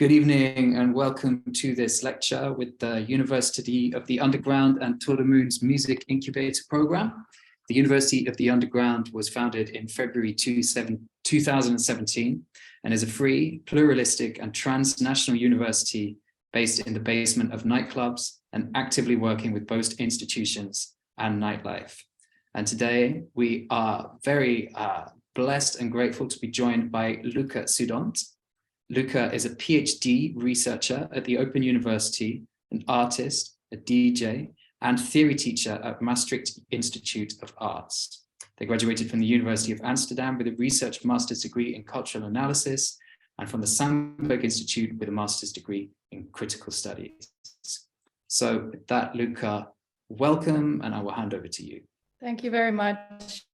Good evening and welcome to this lecture with the University of the Underground and To the Moon's Music Incubator Program. The University of the Underground was founded in February 2017 and is a free, pluralistic and transnational university based in the basement of nightclubs and actively working with both institutions and nightlife. And today we are very blessed and grateful to be joined by Luca Soudant. Luca is a PhD researcher at the Open University, an artist, a DJ, and theory teacher at Maastricht Institute of Arts. They graduated from the University of Amsterdam with a research master's degree in cultural analysis and from the Sandberg Institute with a master's degree in critical studies. So with that, Luca, welcome, and I will hand over to you. Thank you very much.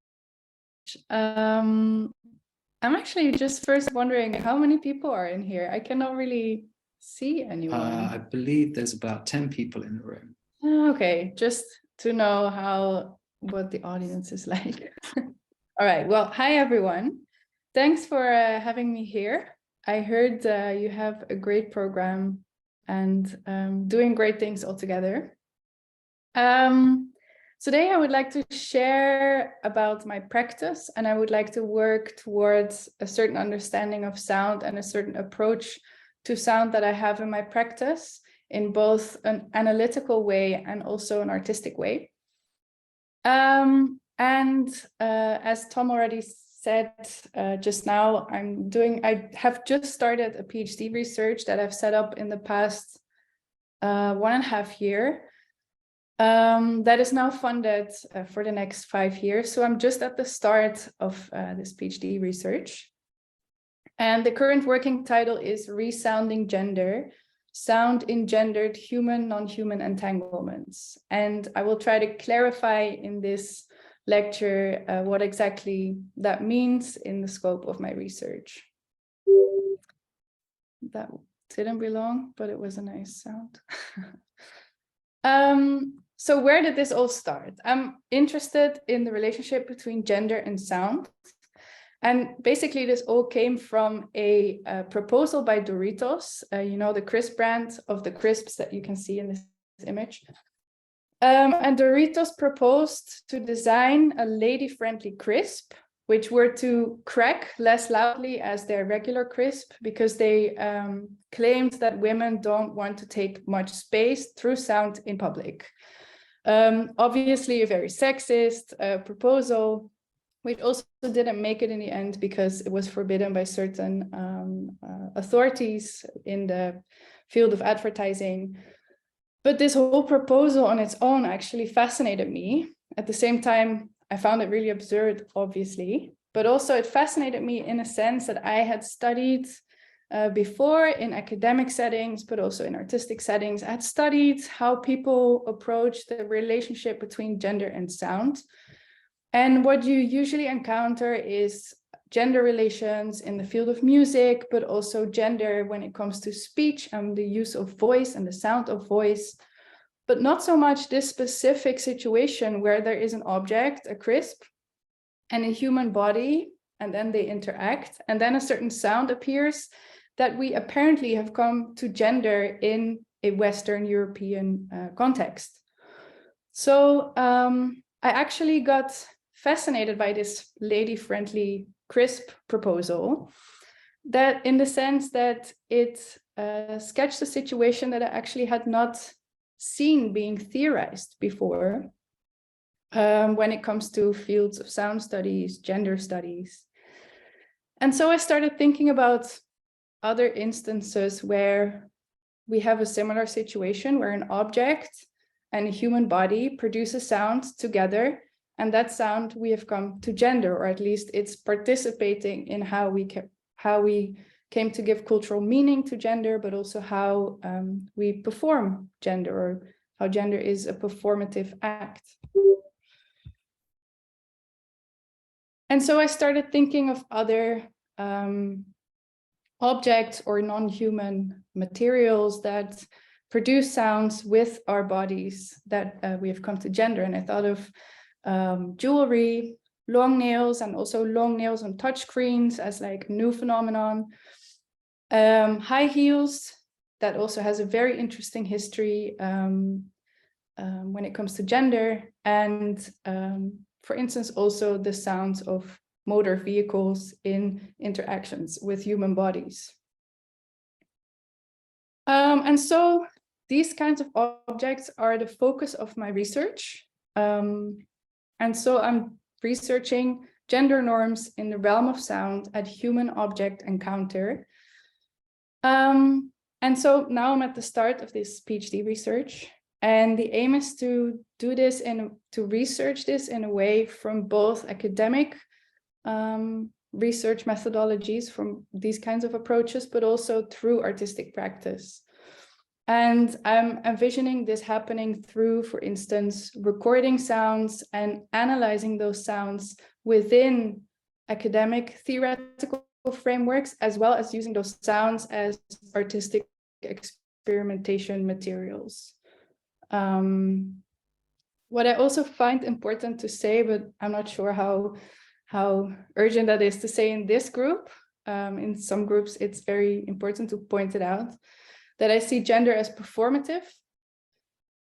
I'm actually just first wondering how many people are in here. I cannot really see anyone. I believe there's about 10 people in the room. Okay, just to know what the audience is like. All right, well, hi everyone. Thanks for having me here. I heard you have a great program and doing great things all together. Today, I would like to share about my practice, and I would like to work towards a certain understanding of sound and a certain approach to sound that I have in my practice in both an analytical way and also an artistic way. As Tom already said just now, I have just started a PhD research that I've set up in the past 1.5 years. That is now funded for the next 5 years. So I'm just at the start of this PhD research. And the current working title is Resounding Gender, Sound in Gendered Human, Non-Human Entanglements. And I will try to clarify in this lecture what exactly that means in the scope of my research. That didn't belong, but it was a nice sound. So where did this all start? I'm interested in the relationship between gender and sound. And basically this all came from a proposal by Doritos, you know, the crisp brand of the crisps that you can see in this image. And Doritos proposed to design a lady-friendly crisp, which were to crack less loudly as their regular crisp, because they claimed that women don't want to take much space through sound in public. Obviously a very sexist proposal, which also didn't make it in the end because it was forbidden by certain authorities in the field of advertising. But this whole proposal on its own actually fascinated me. At the same time, I found it really absurd, obviously, but also it fascinated me in a sense that I had studied before in academic settings, but also in artistic settings. I had studied how people approach the relationship between gender and sound. And what you usually encounter is gender relations in the field of music, but also gender when it comes to speech and the use of voice and the sound of voice. But not so much this specific situation where there is an object, a crisp, and a human body, and then they interact, and then a certain sound appears that we apparently have come to gender in a Western European context. So I actually got fascinated by this lady-friendly crisp proposal, that in the sense that it sketched a situation that I actually had not seen being theorized before when it comes to fields of sound studies, gender studies. And so I started thinking about other instances where we have a similar situation where an object and a human body produces sound together, and that sound we have come to gender, or at least it's participating in how we came to give cultural meaning to gender, but also how we perform gender, or how gender is a performative act. And so I started thinking of other objects or non-human materials that produce sounds with our bodies that we have come to gender. And I thought of jewelry, long nails, and also long nails on touchscreens as like a new phenomenon. High heels, that also has a very interesting history when it comes to gender, and for instance, also the sounds of motor vehicles in interactions with human bodies. And so these kinds of objects are the focus of my research. And so I'm researching gender norms in the realm of sound at human object encounter. And so now I'm at the start of this PhD research, and the aim is to do this to research this in a way from both academic research methodologies, from these kinds of approaches, but also through artistic practice. And I'm envisioning this happening through, for instance, recording sounds and analyzing those sounds within academic theoretical frameworks, as well as using those sounds as artistic experimentation materials. What I also find important to say, but I'm not sure how urgent that is to say in this group, in some groups it's very important to point it out, that I see gender as performative,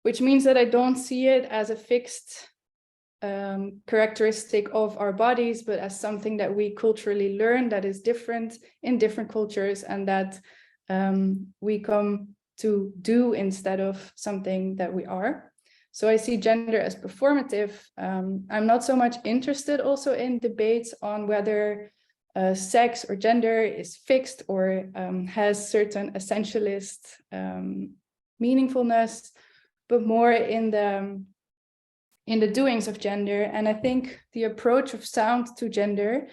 which means that I don't see it as a fixed characteristic of our bodies, but as something that we culturally learn that is different in different cultures, and that we come to do instead of something that we are. So I see gender as performative. I'm not so much interested also in debates on whether sex or gender is fixed or has certain essentialist meaningfulness, but more in the doings of gender. And I think the approach of sound to gender,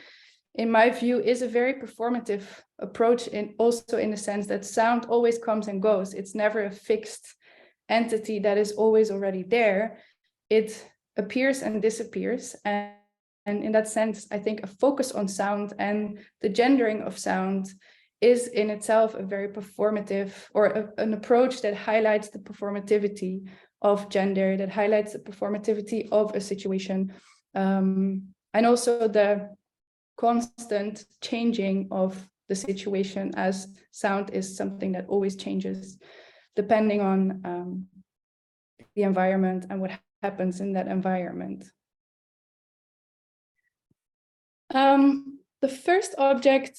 in my view, is a very performative approach, also in the sense that sound always comes and goes. It's never a fixed entity that is always already there. It appears and disappears. And in that sense, I think a focus on sound and the gendering of sound is in itself a very performative, or an approach that highlights the performativity of gender, that highlights the performativity of a situation, and also the constant changing of the situation, as sound is something that always changes depending on the environment and what happens in that environment. The first object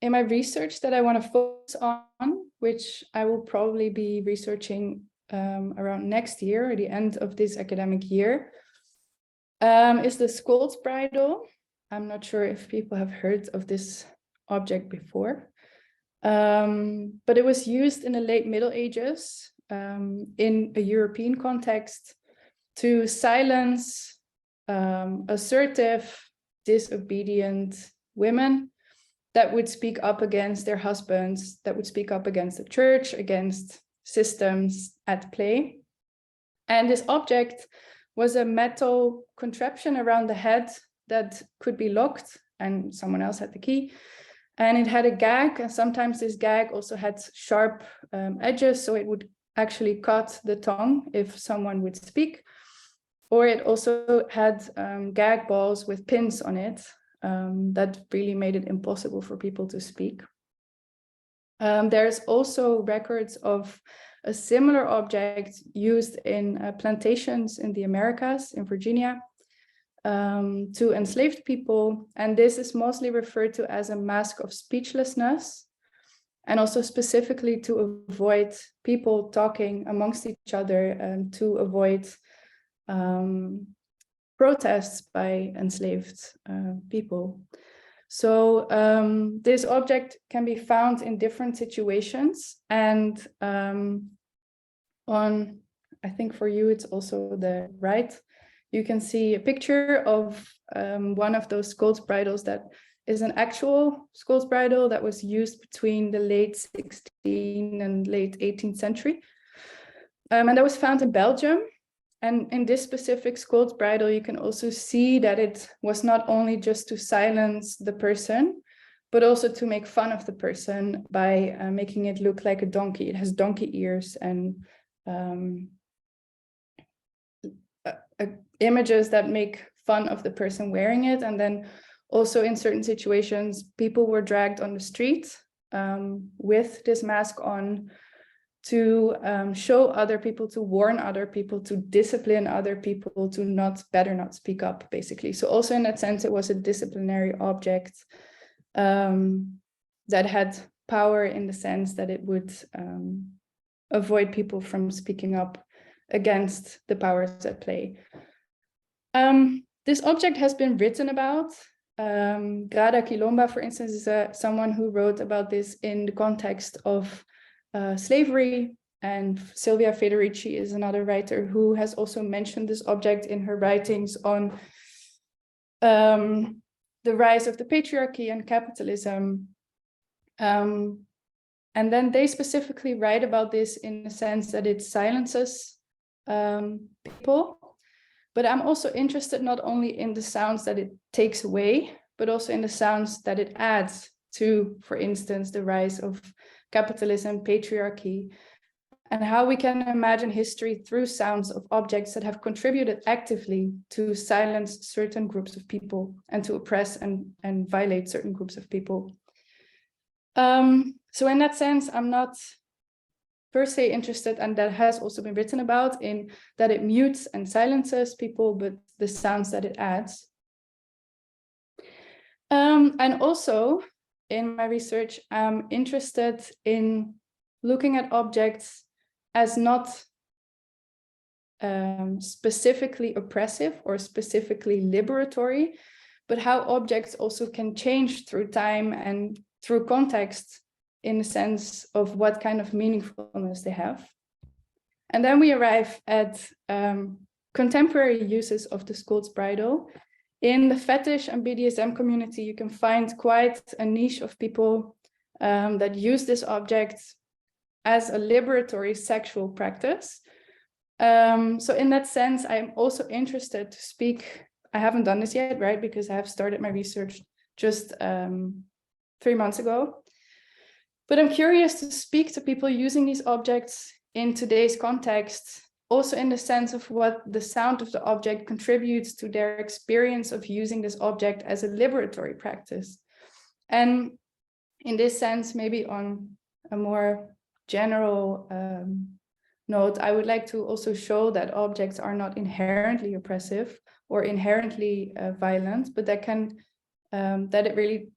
in my research that I want to focus on, which I will probably be researching around next year, or the end of this academic year, is the skull's bridle. I'm not sure if people have heard of this object before, but it was used in the late Middle Ages in a European context to silence assertive, disobedient women that would speak up against their husbands, that would speak up against the church, against systems at play. And this object was a metal contraption around the head that could be locked, and someone else had the key. And it had a gag, and sometimes this gag also had sharp edges, so it would actually cut the tongue if someone would speak. Or it also had gag balls with pins on it that really made it impossible for people to speak. There's also records of a similar object used in plantations in the Americas, in Virginia, to enslaved people. And this is mostly referred to as a mask of speechlessness, and also specifically to avoid people talking amongst each other and to avoid protests by enslaved people. So this object can be found in different situations, and on, I think for you it's also the right, you can see a picture of one of those skull's bridles that is an actual skull's bridle that was used between the late 16th and late 18th century. And that was found in Belgium. And in this specific skull's bridle, you can also see that it was not only just to silence the person, but also to make fun of the person by making it look like a donkey. It has donkey ears and images that make fun of the person wearing it. And then also in certain situations, people were dragged on the street with this mask on to show other people, to warn other people, to discipline other people to better not speak up, basically. So also in that sense, it was a disciplinary object that had power in the sense that it would avoid people from speaking up against the powers at play. This object has been written about. Grada Quilomba, for instance, is someone who wrote about this in the context of slavery, and Silvia Federici is another writer who has also mentioned this object in her writings on the rise of the patriarchy and capitalism. And then they specifically write about this in the sense that it silences people. But I'm also interested not only in the sounds that it takes away, but also in the sounds that it adds to, for instance, the rise of capitalism, patriarchy, and how we can imagine history through sounds of objects that have contributed actively to silence certain groups of people and to oppress and violate certain groups of people. So in that sense, I'm not per se interested, and that has also been written about, in that it mutes and silences people, but the sounds that it adds. And also in my research, I'm interested in looking at objects as not specifically oppressive or specifically liberatory, but how objects also can change through time and through context in the sense of what kind of meaningfulness they have. And then we arrive at contemporary uses of the Scold's bridle. In the fetish and BDSM community, you can find quite a niche of people that use this object as a liberatory sexual practice. So in that sense, I'm also interested to speak. I haven't done this yet, right? Because I have started my research just 3 months ago. But I'm curious to speak to people using these objects in today's context, also in the sense of what the sound of the object contributes to their experience of using this object as a liberatory practice. And in this sense, maybe on a more general note, I would like to also show that objects are not inherently oppressive or inherently violent, but that it really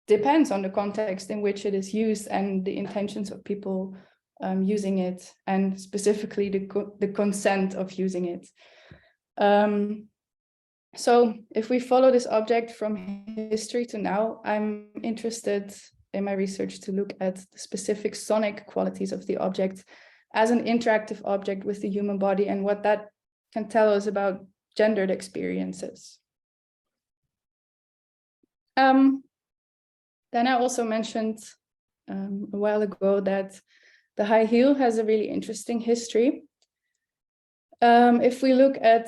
depends on the context in which it is used and the intentions of people using it, and specifically the consent of using it. So if we follow this object from history to now, I'm interested in my research to look at the specific sonic qualities of the object as an interactive object with the human body and what that can tell us about gendered experiences. Then I also mentioned a while ago that the high heel has a really interesting history. If we look at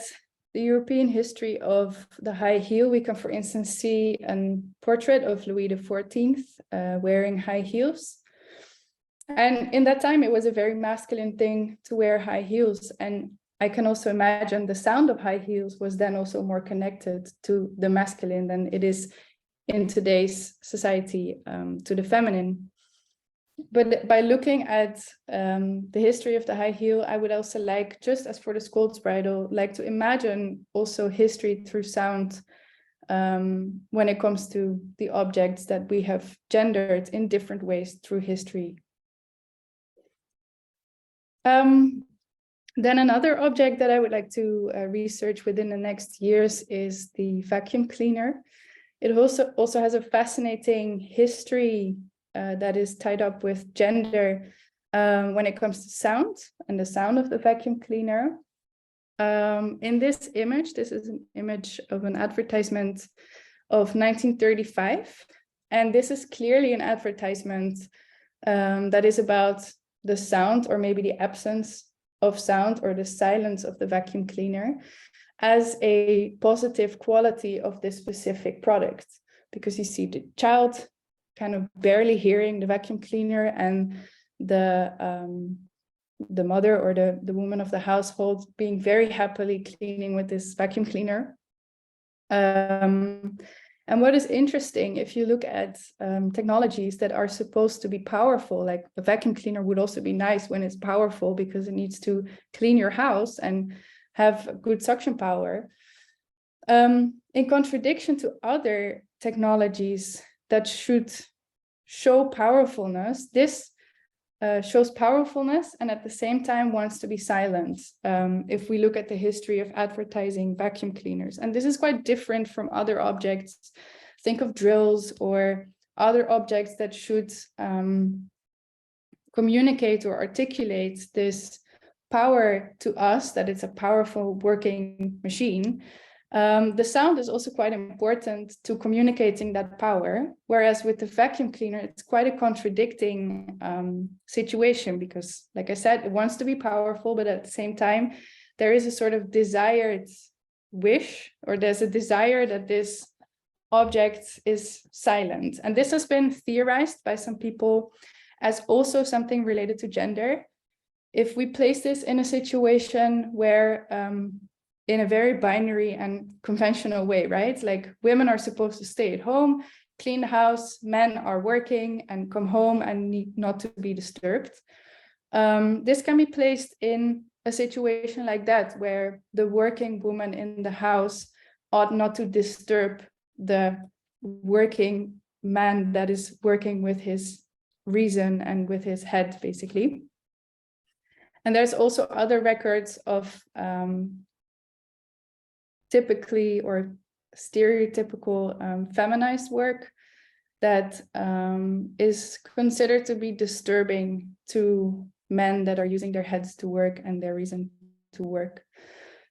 the European history of the high heel, we can, for instance, see a portrait of Louis XIV wearing high heels. And in that time, it was a very masculine thing to wear high heels. And I can also imagine the sound of high heels was then also more connected to the masculine than it is in today's society to the feminine. But by looking at the history of the high heel, I would also like, just as for the Scold's bridle, like to imagine also history through sound when it comes to the objects that we have gendered in different ways through history. Then another object that I would like to research within the next years is the vacuum cleaner. It also has a fascinating history that is tied up with gender when it comes to sound and the sound of the vacuum cleaner. In this image, this is an image of an advertisement of 1935. And this is clearly an advertisement that is about the sound, or maybe the absence of sound, or the silence of the vacuum cleaner, as a positive quality of this specific product, because you see the child kind of barely hearing the vacuum cleaner, and the mother or the woman of the household being very happily cleaning with this vacuum cleaner. And And what is interesting, if you look at technologies that are supposed to be powerful, like a vacuum cleaner would also be nice when it's powerful because it needs to clean your house and have good suction power. In contradiction to other technologies that should show powerfulness, this shows powerfulness and at the same time wants to be silent. If we look at the history of advertising vacuum cleaners, and this is quite different from other objects. Think of drills or other objects that should communicate or articulate this power to us, that it's a powerful working machine. The sound is also quite important to communicating that power, whereas with the vacuum cleaner, it's quite a contradicting situation because, like I said, it wants to be powerful, but at the same time, there is a sort of desired wish, or there's a desire that this object is silent. And this has been theorized by some people as also something related to gender. If we place this in a situation where in a very binary and conventional way, right? Like women are supposed to stay at home, clean the house, men are working and come home and need not to be disturbed. This can be placed in a situation like that, where the working woman in the house ought not to disturb the working man that is working with his reason and with his head, basically. And there's also other records of typically or stereotypical feminized work that is considered to be disturbing to men that are using their heads to work and their reason to work.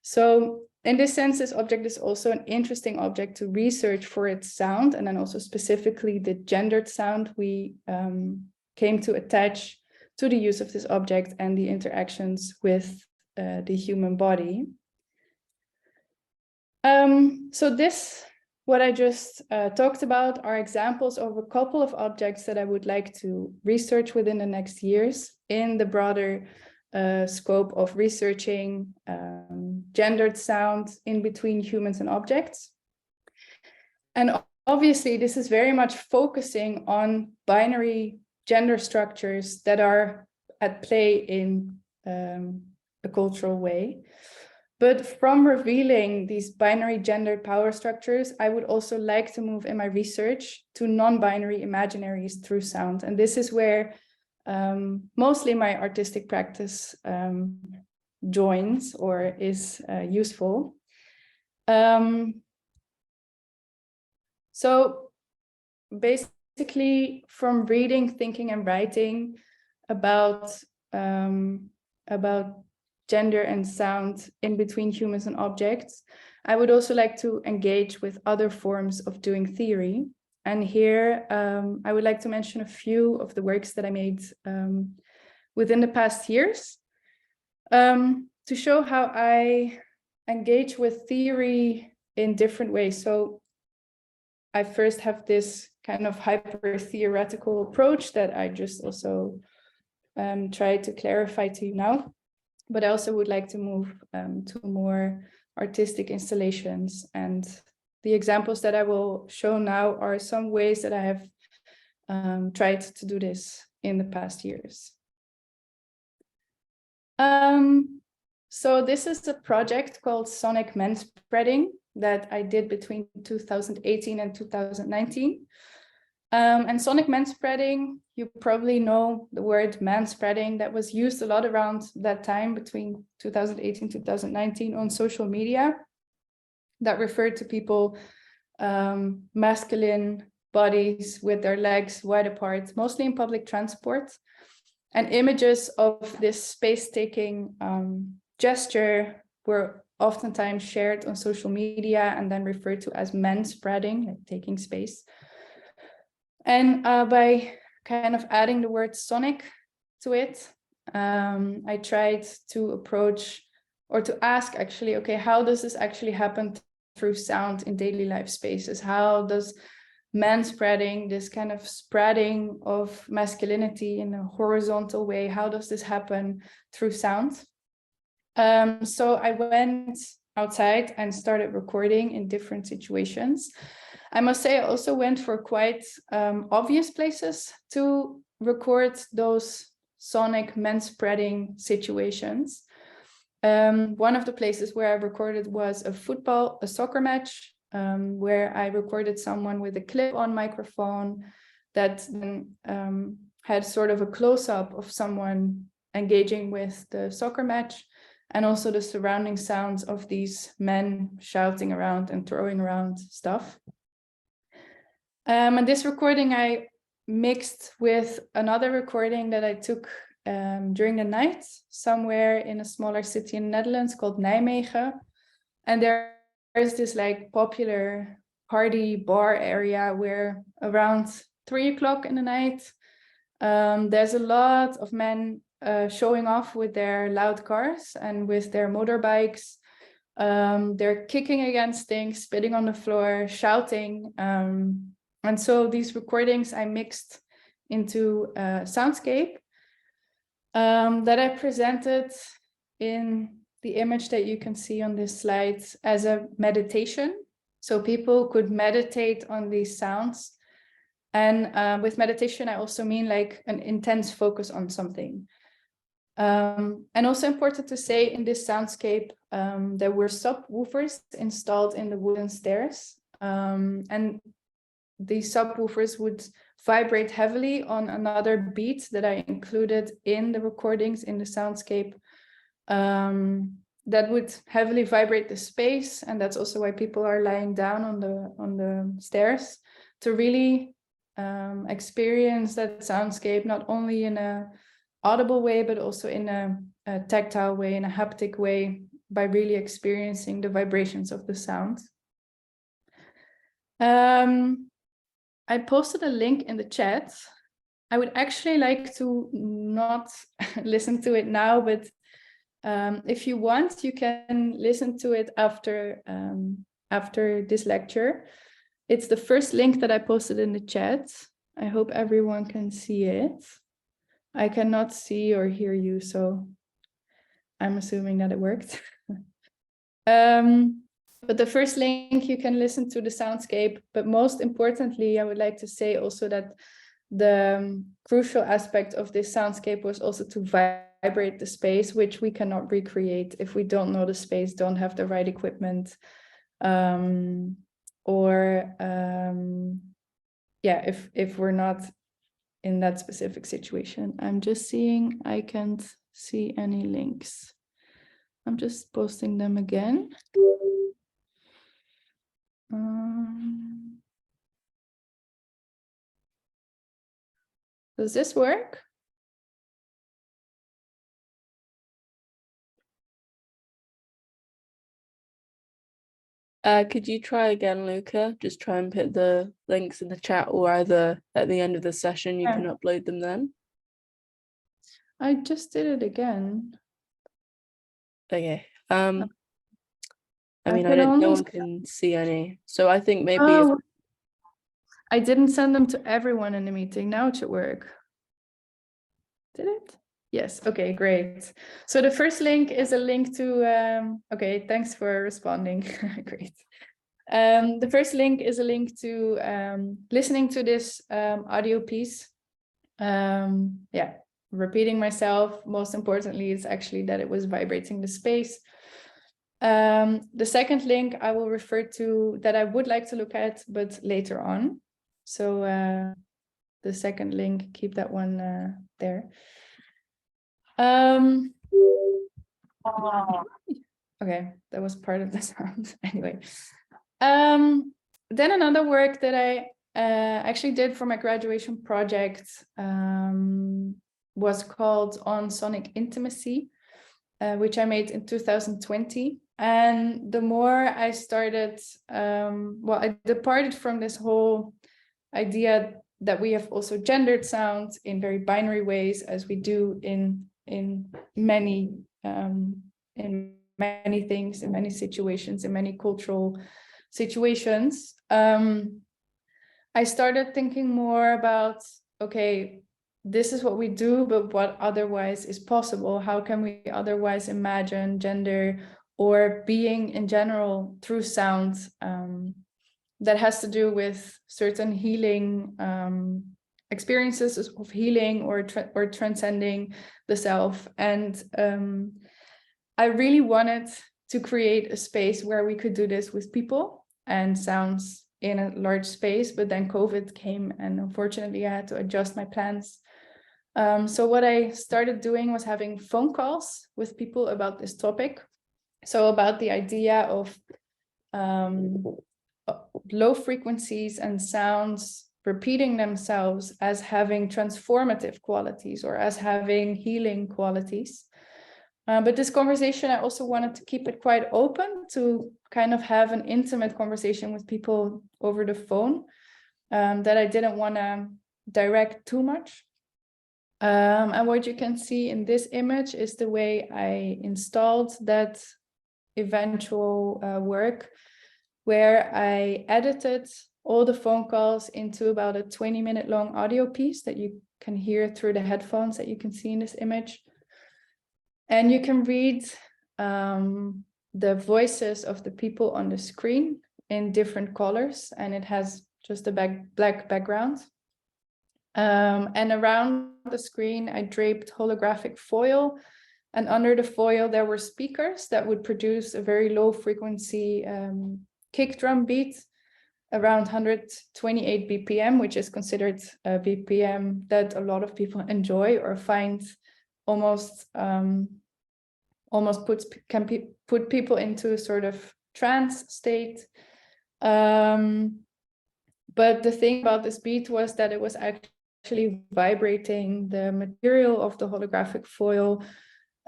So in this sense, this object is also an interesting object to research for its sound, and then also specifically the gendered sound we came to attach to the use of this object and the interactions with the human body. So this, what I just talked about, are examples of a couple of objects that I would like to research within the next years in the broader scope of researching gendered sound in between humans and objects. And obviously, this is very much focusing on binary gender structures that are at play in a cultural way. But from revealing these binary gendered power structures, I would also like to move in my research to non-binary imaginaries through sound. And this is where mostly my artistic practice joins or is useful. So basically, from reading, thinking, and writing about gender and sound in between humans and objects, I would also like to engage with other forms of doing theory. And here I would like to mention a few of the works that I made within the past years to show how I engage with theory in different ways. So I first have this kind of hyper-theoretical approach that I just also try to clarify to you now. But I also would like to move to more artistic installations. And the examples that I will show now are some ways that I have tried to do this in the past years. So this is a project called Sonic Manspreading that I did between 2018 and 2019. And sonic manspreading, you probably know the word manspreading, that was used a lot around that time between 2018 and 2019 on social media, that referred to people, masculine bodies with their legs wide apart, mostly in public transport. And images of this space-taking gesture were oftentimes shared on social media and then referred to as manspreading, like taking space. And by kind of adding the word sonic to it, I tried to approach or to ask actually, okay, how does this actually happen through sound in daily life spaces? How does manspreading, this kind of spreading of masculinity in a horizontal way, how does this happen through sound? So I went outside and started recording in different situations. I must say I also went for quite obvious places to record those sonic men-spreading situations. One of the places where I recorded was a soccer match, where I recorded someone with a clip-on microphone that then had sort of a close-up of someone engaging with the soccer match, and also the surrounding sounds of these men shouting around and throwing around stuff. And this recording I mixed with another recording that I took during the night somewhere in a smaller city in the Netherlands called Nijmegen. And there's this like popular party bar area where around 3 o'clock in the night, there's a lot of men showing off with their loud cars and with their motorbikes. They're kicking against things, spitting on the floor, shouting. And so these recordings I mixed into a soundscape that I presented in the image that you can see on this slide as a meditation. So people could meditate on these sounds. And with meditation, I also mean like an intense focus on something. And also important to say, in this soundscape, there were subwoofers installed in the wooden stairs. And these subwoofers would vibrate heavily on another beat that I included in the recordings in the soundscape. That would heavily vibrate the space, and that's also why people are lying down on the stairs to really experience that soundscape, not only in a audible way, but also in a tactile way, in a haptic way, by really experiencing the vibrations of the sound. I posted a link in the chat. I would actually like to not listen to it now, but if you want, you can listen to it after this lecture. It's the first link that I posted in the chat. I hope everyone can see it. I cannot see or hear you, so I'm assuming that it worked. But the first link, you can listen to the soundscape. But most importantly, I would like to say also that the crucial aspect of this soundscape was also to vibrate the space, which we cannot recreate if we don't know the space, don't have the right equipment, if we're not in that specific situation. I'm just seeing, I can't see any links. I'm just posting them again. Does this work? Could you try again, Luca? Just try and put the links in the chat, or either at the end of the session, you can upload them then. I just did it again. Okay. I mean, no one can see any. So I think maybe if... I didn't send them to everyone in the meeting. Now it should work. Did it? Yes. Okay, great. So the first link is a link to, okay, thanks for responding. Great. The first link is a link to listening to this audio piece. Yeah, repeating myself. Most importantly, it's actually that it was vibrating the space. The second link I will refer to that I would like to look at, but later on. So the second link, keep that one there. Okay, that was part of the sound. Anyway, then another work that I actually did for my graduation project was called On Sonic Intimacy, which I made in 2020. And the more I started, I departed from this whole idea that we have also gendered sound in very binary ways, as we do in many things, in many situations, in many cultural situations. I started thinking more about, okay, this is what we do, but what otherwise is possible? How can we otherwise imagine gender or being in general through sound? that has to do with certain healing experiences of healing or transcending the self. And I really wanted to create a space where we could do this with people and sounds in a large space, but then COVID came and unfortunately I had to adjust my plans. So what I started doing was having phone calls with people about this topic. So about the idea of low frequencies and sounds repeating themselves as having transformative qualities or as having healing qualities. But this conversation, I also wanted to keep it quite open to kind of have an intimate conversation with people over the phone that I didn't want to direct too much. And what you can see in this image is the way I installed that eventual work, where I edited all the phone calls into about a 20-minute long audio piece that you can hear through the headphones that you can see in this image. And you can read the voices of the people on the screen in different colors, and it has just a black background. And around the screen, I draped holographic foil, and under the foil, there were speakers that would produce a very low frequency kick drum beat around 128 BPM, which is considered a BPM that a lot of people enjoy or find almost can put people into a sort of trance state. But the thing about this beat was that it was actually vibrating the material of the holographic foil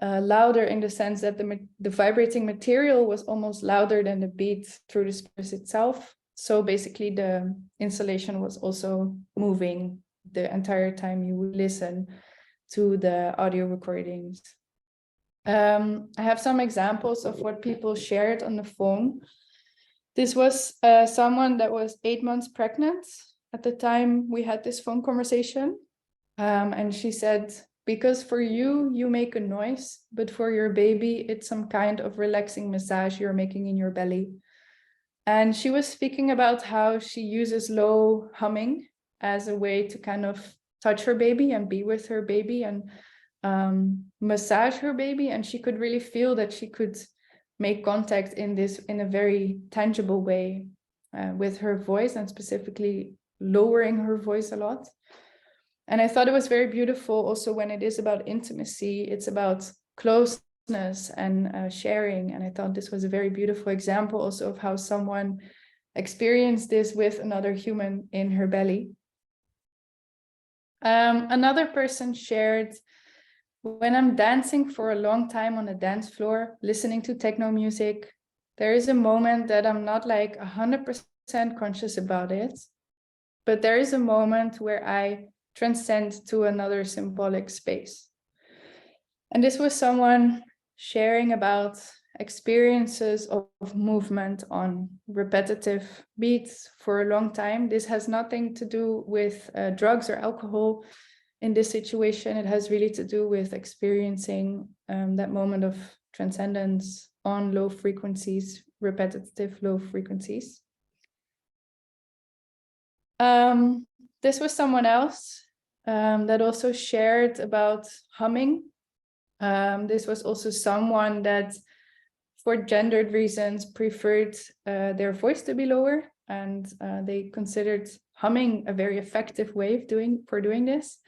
louder, in the sense that the vibrating material was almost louder than the beat through the speakers itself. So basically the installation was also moving the entire time you would listen to the audio recordings. I have some examples of what people shared on the phone. This was someone that was 8 months pregnant at the time we had this phone conversation. And she said, because for you, you make a noise, but for your baby, it's some kind of relaxing massage you're making in your belly. And she was speaking about how she uses low humming as a way to kind of touch her baby and be with her baby and massage her baby. And she could really feel that she could make contact in a very tangible way with her voice, and specifically lowering her voice a lot. And I thought it was very beautiful also when it is about intimacy, it's about closeness and sharing. And I thought this was a very beautiful example also of how someone experienced this with another human in her belly. Another person shared, when I'm dancing for a long time on the dance floor, listening to techno music, there is a moment that I'm not like 100% conscious about it, but there is a moment where I transcend to another symbolic space. And this was someone sharing about experiences of movement on repetitive beats for a long time. This has nothing to do with drugs or alcohol. In this situation, it has really to do with experiencing that moment of transcendence on low frequencies, repetitive low frequencies. This was someone else that also shared about humming. This was also someone that, for gendered reasons, preferred their voice to be lower, and they considered humming a very effective way of doing this.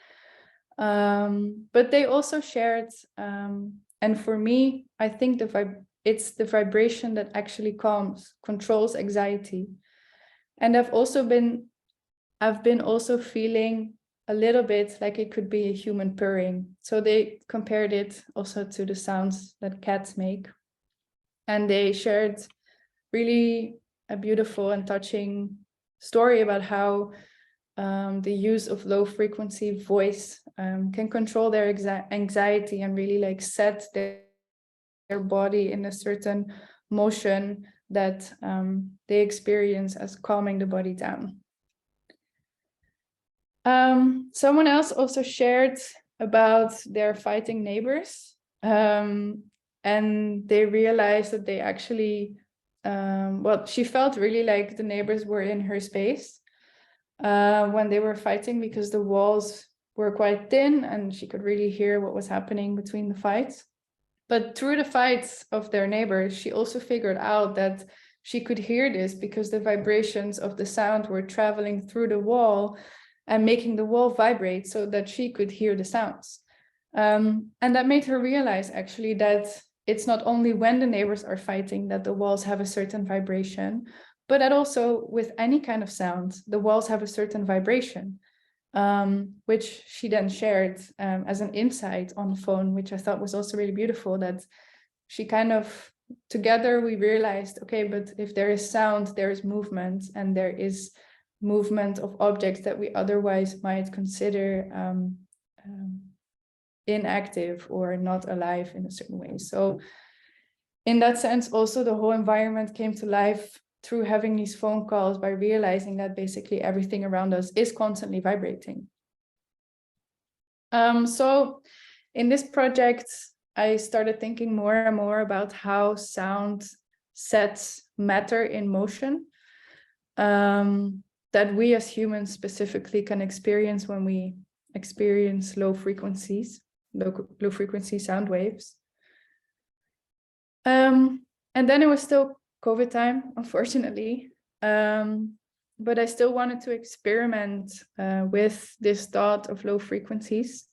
But they also shared, and for me, I think it's the vibration that actually controls anxiety. And I've been also feeling a little bit like it could be a human purring. So they compared it also to the sounds that cats make. And they shared really a beautiful and touching story about how the use of low frequency voice can control their anxiety and really like set their body in a certain motion that they experience as calming the body down. Someone else also shared about their fighting neighbors, and they realized that they actually well, she felt really like the neighbors were in her space when they were fighting, because the walls were quite thin and she could really hear what was happening between the fights. But through the fights of their neighbors, she also figured out that she could hear this because the vibrations of the sound were traveling through the wall and making the wall vibrate so that she could hear the sounds. And that made her realize actually that it's not only when the neighbors are fighting that the walls have a certain vibration, but that also with any kind of sound, the walls have a certain vibration, which she then shared as an insight on the phone, which I thought was also really beautiful, that she kind of, together we realized, okay, but if there is sound, there is movement, and there is movement of objects that we otherwise might consider inactive or not alive in a certain way. So in that sense, also the whole environment came to life through having these phone calls, by realizing that basically everything around us is constantly vibrating. So in this project, I started thinking more and more about how sound sets matter in motion, that we as humans specifically can experience when we experience low frequency sound waves. And then it was still COVID time, unfortunately. But I still wanted to experiment with this thought of low frequencies.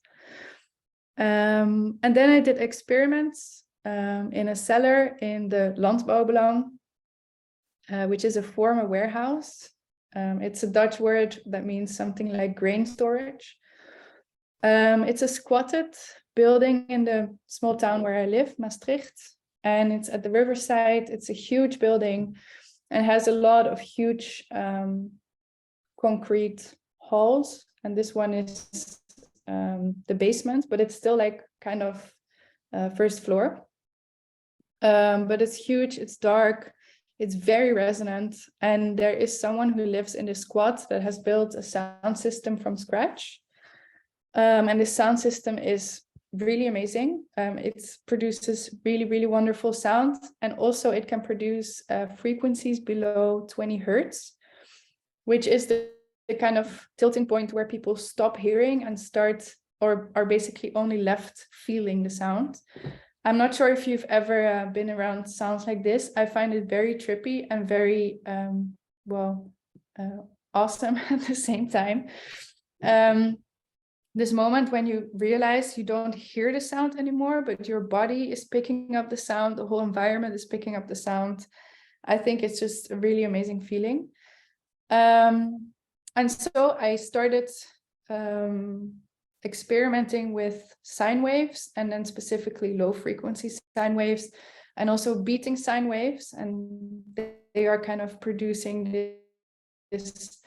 And then I did experiments in a cellar in the Landbouwbelang, which is a former warehouse. It's a Dutch word that means something like grain storage. It's a squatted building in the small town where I live, Maastricht, and it's at the riverside. It's a huge building and has a lot of huge concrete halls. And this one is the basement, but it's still like kind of first floor. But it's huge, it's dark, it's very resonant. And there is someone who lives in this squat that has built a sound system from scratch. And this sound system is really amazing. It produces really, really wonderful sound. And also it can produce frequencies below 20 hertz, which is the kind of tilting point where people stop hearing and start, or are basically only left feeling the sound. I'm not sure if you've ever been around sounds like this. I find it very trippy and very, awesome at the same time. This moment when you realize you don't hear the sound anymore, but your body is picking up the sound, the whole environment is picking up the sound. I think it's just a really amazing feeling. And so I started experimenting with sine waves, and then specifically low frequency sine waves, and also beating sine waves. And they are kind of producing this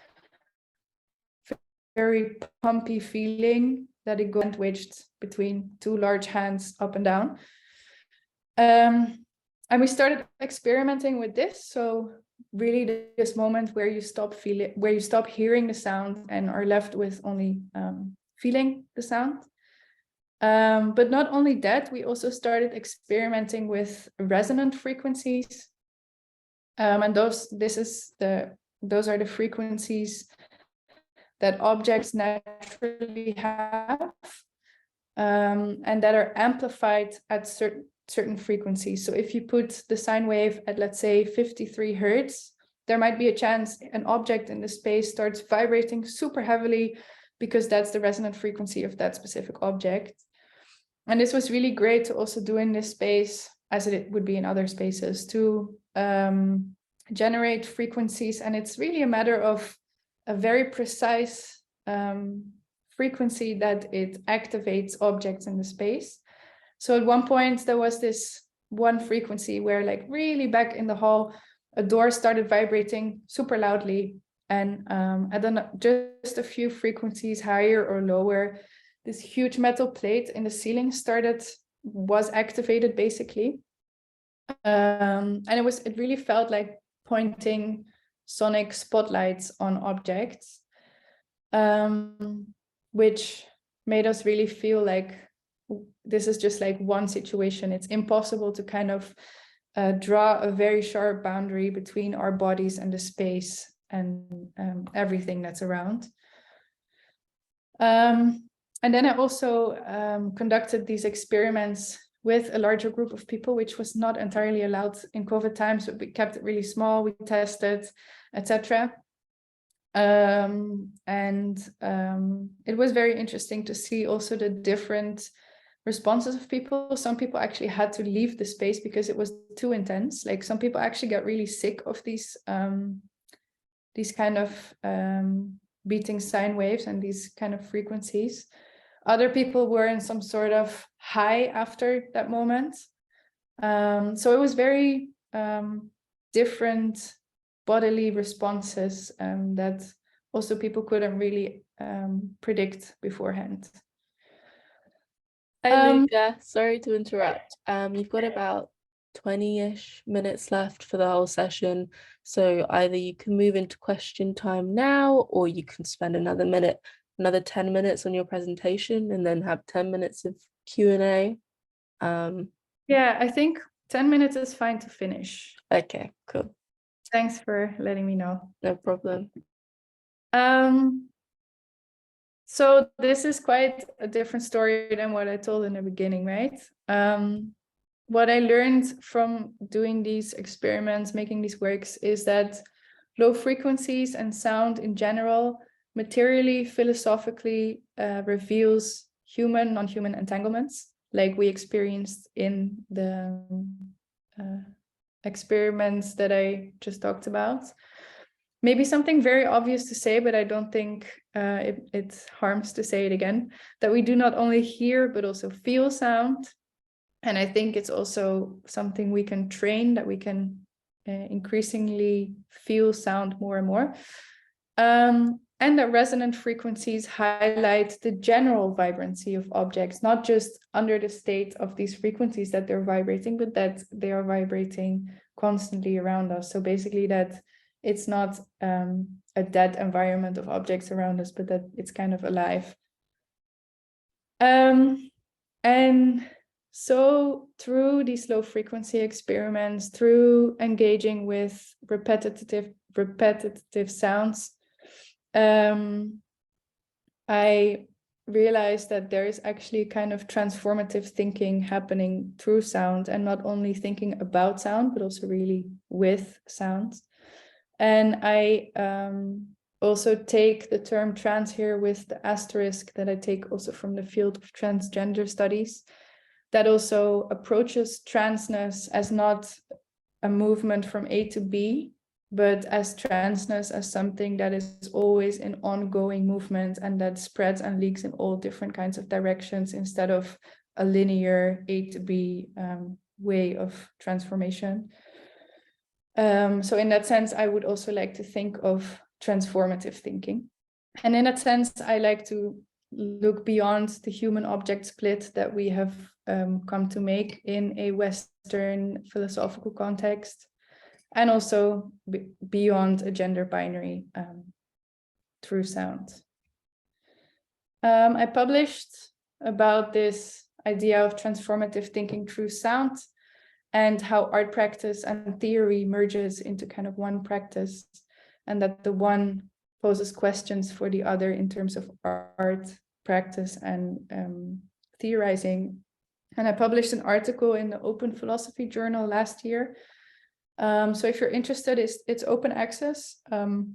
very pumpy feeling that it goes sandwiched between two large hands up and down. And we started experimenting with this. So really this moment where you stop hearing the sound and are left with only feeling the sound. But not only that, we also started experimenting with resonant frequencies. And those are the frequencies that objects naturally have, and that are amplified at certain frequencies. So if you put the sine wave at, let's say, 53 hertz, there might be a chance an object in the space starts vibrating super heavily, because that's the resonant frequency of that specific object. And this was really great to also do in this space, as it would be in other spaces, to generate frequencies. And it's really a matter of a very precise frequency that it activates objects in the space. So at one point there was this one frequency where, like, really back in the hall, a door started vibrating super loudly. And I don't know, just a few frequencies higher or lower, this huge metal plate in the ceiling was activated basically. And it really felt like pointing sonic spotlights on objects, which made us really feel like this is just like one situation. It's impossible to kind of draw a very sharp boundary between our bodies and the space and everything that's around. And then I also conducted these experiments with a larger group of people, which was not entirely allowed in COVID times, but we kept it really small. We tested, etc. It was very interesting to see also the different responses of people. Some people actually had to leave the space because it was too intense. Like some people actually got really sick of these kind of beating sine waves and these kind of frequencies. Other people were in some sort of high after that moment. So it was very different bodily responses that also people couldn't really predict beforehand. Hi, Luca. Sorry to interrupt. You've got about 20-ish minutes left for the whole session. So either you can move into question time now, or you can spend another 10 minutes on your presentation and then have 10 minutes of Q&A. Yeah, I think 10 minutes is fine to finish. Okay, cool. Thanks for letting me know. No problem. So this is quite a different story than what I told in the beginning, right? What I learned from doing these experiments, making these works, is that low frequencies and sound in general materially, philosophically reveals human, non-human entanglements, like we experienced in the experiments that I just talked about. Maybe something very obvious to say, but I don't think it harms to say it again, that we do not only hear, but also feel sound. And I think it's also something we can train, that we can increasingly feel sound more and more. And that resonant frequencies highlight the general vibrancy of objects, not just under the state of these frequencies that they're vibrating, but that they are vibrating constantly around us. So basically that it's not a dead environment of objects around us, but that it's kind of alive. And so through these low frequency experiments, through engaging with repetitive sounds, I realized that there is actually kind of transformative thinking happening through sound, and not only thinking about sound, but also really with sound. And I also take the term trans here with the asterisk that I take also from the field of transgender studies, that also approaches transness as not a movement from A to B, but as transness as something that is always in ongoing movement and that spreads and leaks in all different kinds of directions, instead of a linear A to B way of transformation. So in that sense, I would also like to think of transformative thinking. And in that sense, I like to look beyond the human object split that we have come to make in a Western philosophical context, and also beyond a gender binary through sound. I published about this idea of transformative thinking through sound, and how art practice and theory merges into kind of one practice, and that the one poses questions for the other in terms of art practice and theorizing. And I published an article in the Open Philosophy Journal last year. So if you're interested, it's open access. You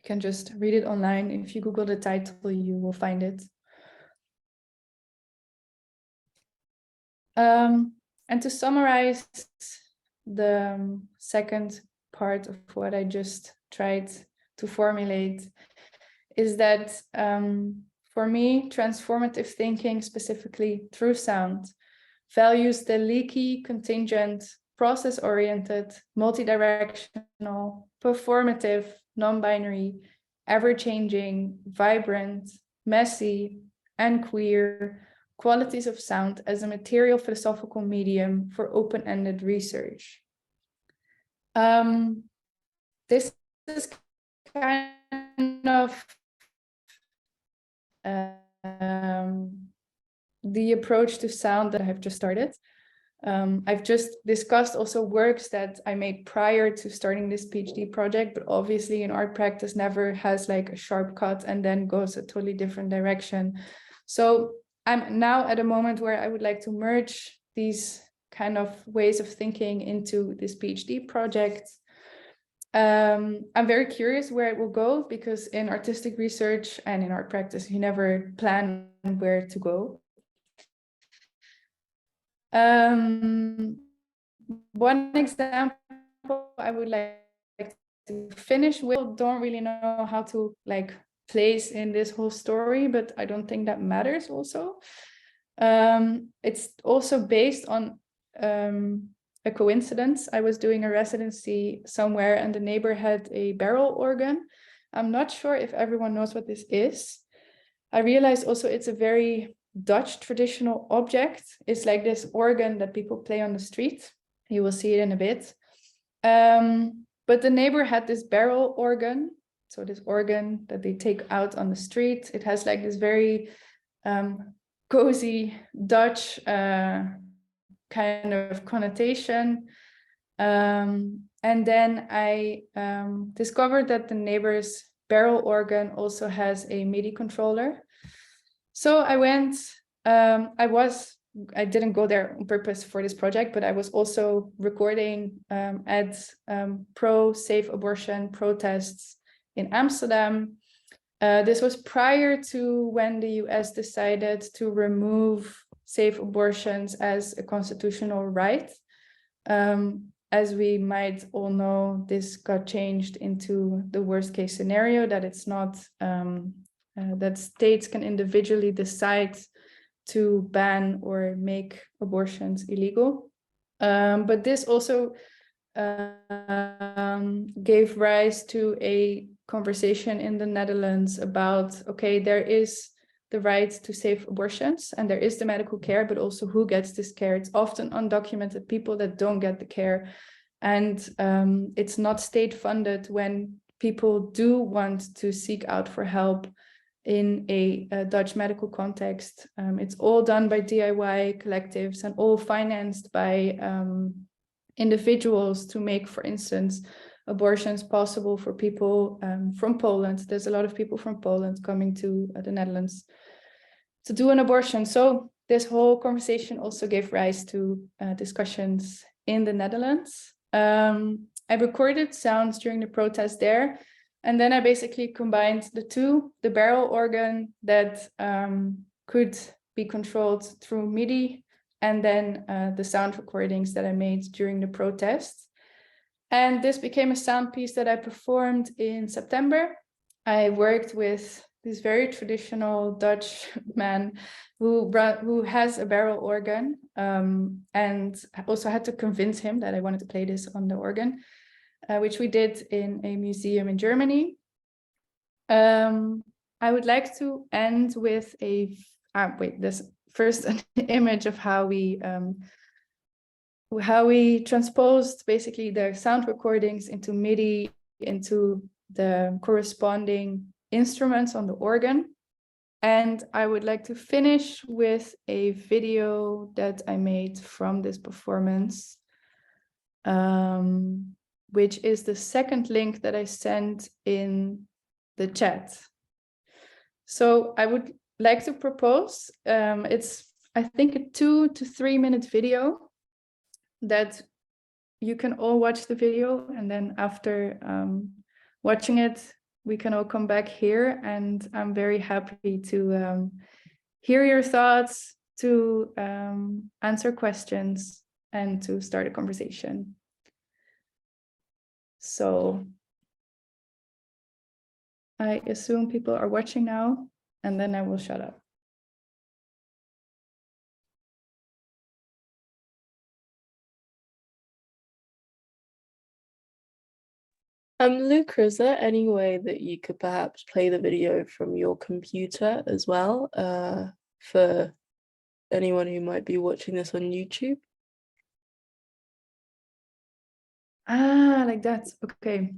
can just read it online. If you Google the title, you will find it. And to summarize the second part of what I just tried to formulate, is that for me, transformative thinking, specifically through sound, values the leaky, contingent, process-oriented, multidirectional, performative, non-binary, ever-changing, vibrant, messy, and queer qualities of sound as a material philosophical medium for open-ended research. This is kind of the approach to sound that I have just started. I've just discussed also works that I made prior to starting this PhD project, but obviously in art practice never has like a sharp cut and then goes a totally different direction. So I'm now at a moment where I would like to merge these kind of ways of thinking into this PhD project. I'm very curious where it will go, because in artistic research and in art practice, you never plan where to go. One example I would like to finish with, don't really know how to like place in this whole story, but I don't think that matters also. It's also based on a coincidence. I was doing a residency somewhere and the neighbor had a barrel organ. I'm not sure if everyone knows what this is. I realized also it's a very Dutch traditional object. It's like this organ that people play on the street. You will see it in a bit. But the neighbor had this barrel organ. So this organ that they take out on the street. It has like this very cozy Dutch kind of connotation. And then I discovered that the neighbor's barrel organ also has a MIDI controller. So I went, I didn't go there on purpose for this project, but I was also recording at pro-safe abortion protests in Amsterdam. This was prior to when the US decided to remove safe abortions as a constitutional right. As we might all know, this got changed into the worst case scenario, that it's not, that states can individually decide to ban or make abortions illegal. But this also gave rise to a conversation in the Netherlands about, okay, there is the right to safe abortions and there is the medical care, but also who gets this care. It's often undocumented people that don't get the care. And it's not state funded when people do want to seek out for help in a Dutch medical context. It's all done by DIY collectives and all financed by individuals to make, for instance, abortions possible for people from Poland. There's a lot of people from Poland coming to the Netherlands to do an abortion. So this whole conversation also gave rise to discussions in the Netherlands. I recorded sounds during the protest there. And then I basically combined the two, the barrel organ that could be controlled through MIDI, and then the sound recordings that I made during the protest. And this became a sound piece that I performed in September. I worked with this very traditional Dutch man who has a barrel organ, and I also had to convince him that I wanted to play this on the organ, which we did in a museum in Germany. I would like to end with this first an image of how we transposed basically the sound recordings into MIDI, into the corresponding instruments on the organ. And I would like to finish with a video that I made from this performance, which is the second link that I sent in the chat. So I would like to propose, it's, I think, a 2 to 3 minute video that you can all watch the video, and then after watching it, we can all come back here, and I'm very happy to hear your thoughts, to answer questions, and to start a conversation. So I assume people are watching now, and then I will shut up. Luca, is there any way that you could perhaps play the video from your computer as well, for anyone who might be watching this on YouTube? Ah, like that. Okay.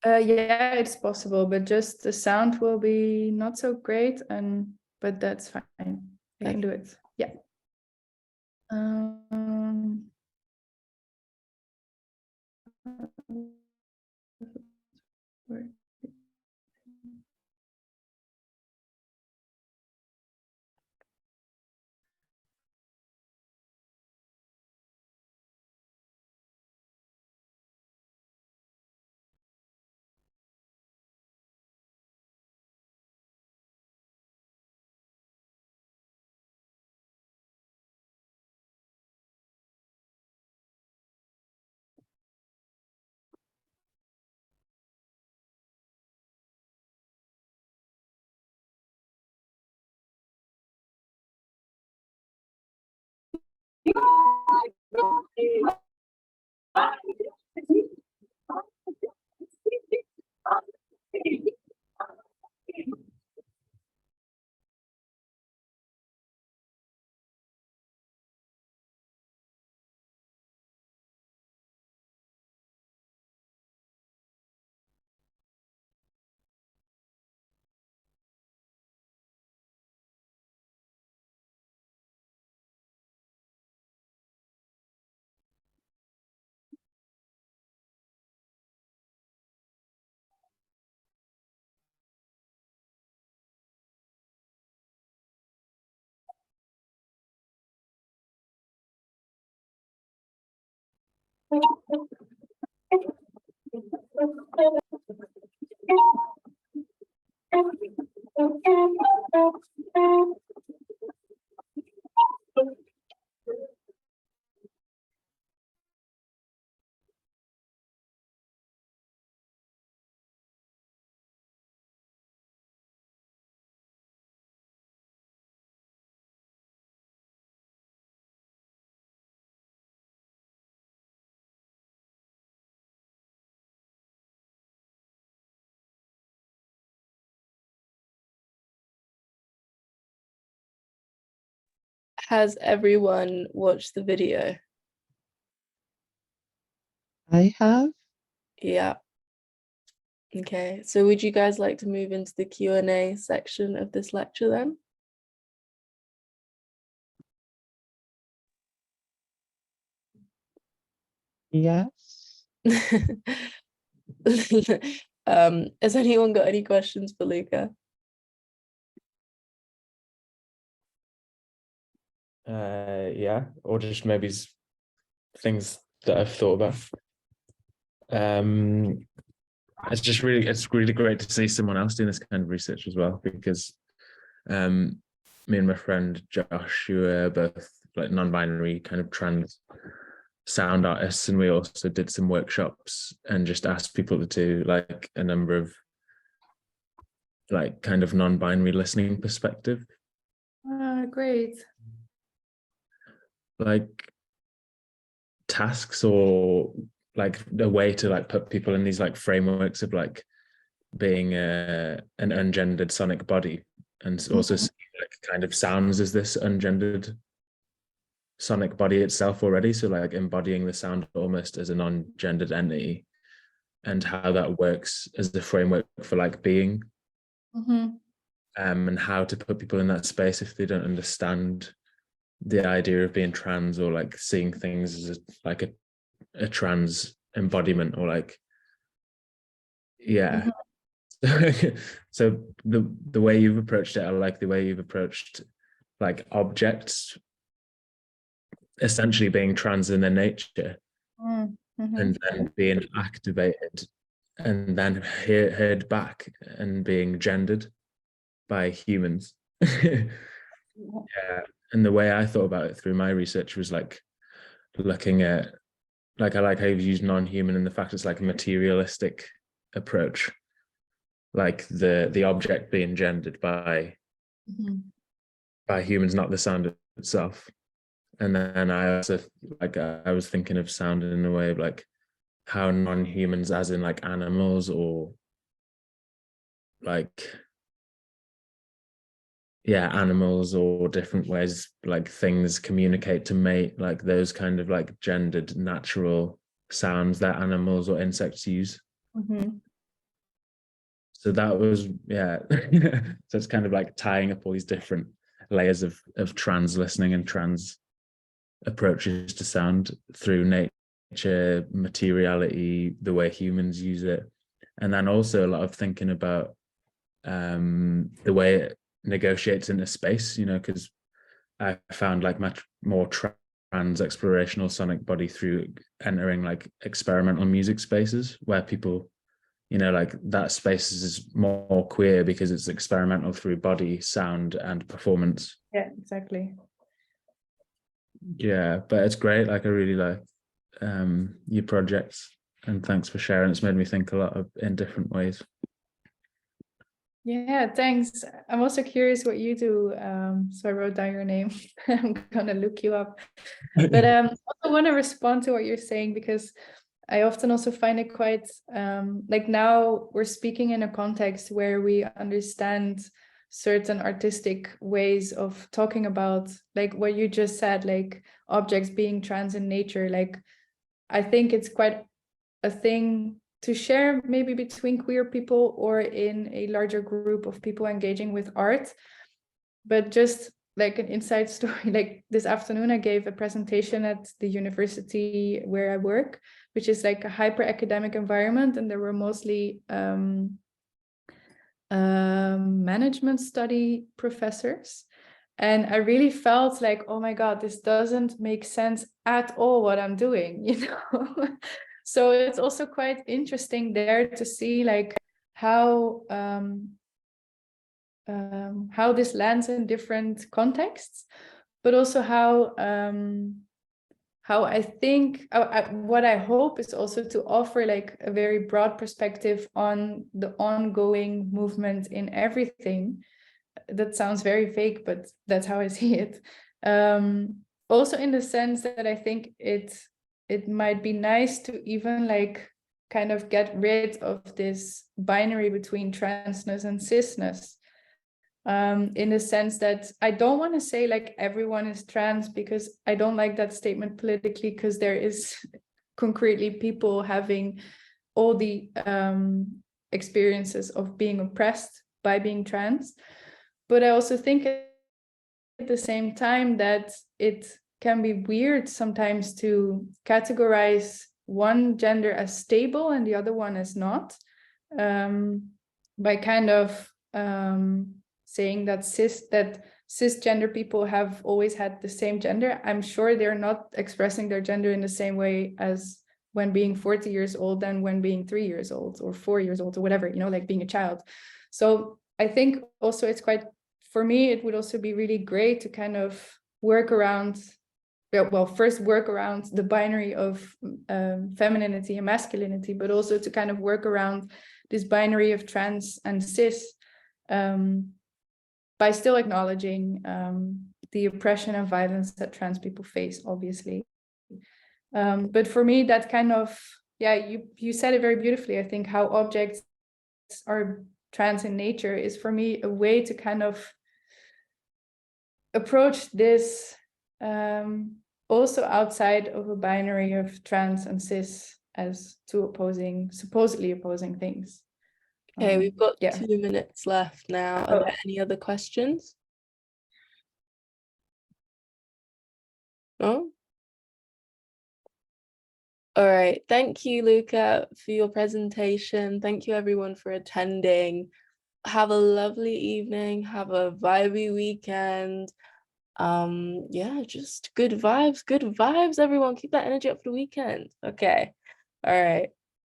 Yeah, it's possible, but just the sound will be not so great, but that's fine. I can do it. Yeah. Um, Has everyone watched the video? I have. Yeah. Okay, so would you guys like to move into the Q&A section of this lecture then? Yes. Has anyone got any questions for Luca? Yeah, or just maybe things that I've thought about. It's really great to see someone else doing this kind of research as well, because me and my friend Josh, who are both like non-binary kind of trans sound artists, and we also did some workshops and just asked people to do like a number of like kind of non-binary listening perspective. Great. Like tasks or like a way to like put people in these like frameworks of like being an ungendered sonic body, and also like kind of sounds as this ungendered sonic body itself already, so like embodying the sound almost as a non-gendered entity, and how that works as a framework for like being, and how to put people in that space if they don't understand the idea of being trans, or like seeing things as like a trans embodiment, or like so the way you've approached it, I like the way you've approached like objects essentially being trans in their nature, and then being activated and then heard back and being gendered by humans. Yeah, and the way I thought about it through my research was like looking at, like, I like how you've used non-human, and the fact it's like a materialistic approach, like the object being gendered by humans, not the sound itself. And then I also like I was thinking of sound in a way of like how non-humans, as in like animals, or like animals, or different ways like things communicate to mate, like those kind of like gendered natural sounds that animals or insects use. So that was so it's kind of like tying up all these different layers of trans listening and trans approaches to sound through nature, materiality, the way humans use it. And then also a lot of thinking about the way it negotiates in a space, you know, because I found like much more trans explorational sonic body through entering like experimental music spaces where people, you know, like that space is more queer because it's experimental through body, sound, and performance. Yeah, exactly. Yeah, but it's great. Like I really like your projects, and thanks for sharing. It's made me think a lot in different ways. Yeah, thanks. I'm also curious what you do. So I wrote down your name. I'm gonna look you up. But I also want to respond to what you're saying, because I often also find it quite like now we're speaking in a context where we understand certain artistic ways of talking about, like what you just said, like objects being trans in nature. Like I think it's quite a thing to share maybe between queer people or in a larger group of people engaging with art. But just like an inside story, like this afternoon I gave a presentation at the university where I work, which is like a hyper academic environment, and there were mostly management study professors. And I really felt like, oh my God, this doesn't make sense at all what I'm doing, you know? So it's also quite interesting there to see like how this lands in different contexts, but also how I think what I hope is also to offer like a very broad perspective on the ongoing movement in everything. That sounds very vague, but that's how I see it. Also in the sense that I think it might be nice to even like kind of get rid of this binary between transness and cisness. In the sense that I don't want to say like everyone is trans, because I don't like that statement politically, because there is concretely people having all the experiences of being oppressed by being trans. But I also think at the same time that it can be weird sometimes to categorize one gender as stable and the other one as not, by kind of saying that cisgender people have always had the same gender. I'm sure they're not expressing their gender in the same way as when being 40 years old than when being 3 years old or 4 years old or whatever, you know, like being a child. So I think also it's quite, for me, it would also be really great to kind of work around, well, first work around the binary of femininity and masculinity, but also to kind of work around this binary of trans and cis, by still acknowledging the oppression and violence that trans people face, obviously. But for me, that kind of, yeah, you said it very beautifully. I think how objects are trans in nature is for me a way to kind of approach this also outside of a binary of trans and cis as two supposedly opposing things. Okay, we've got yeah. 2 minutes left now. Are there any other questions? No? All right. Thank you, Luca, for your presentation. Thank you, everyone, for attending. Have a lovely evening. Have a vibey weekend. Yeah, just good vibes, everyone. Keep that energy up for the weekend. Okay. All right.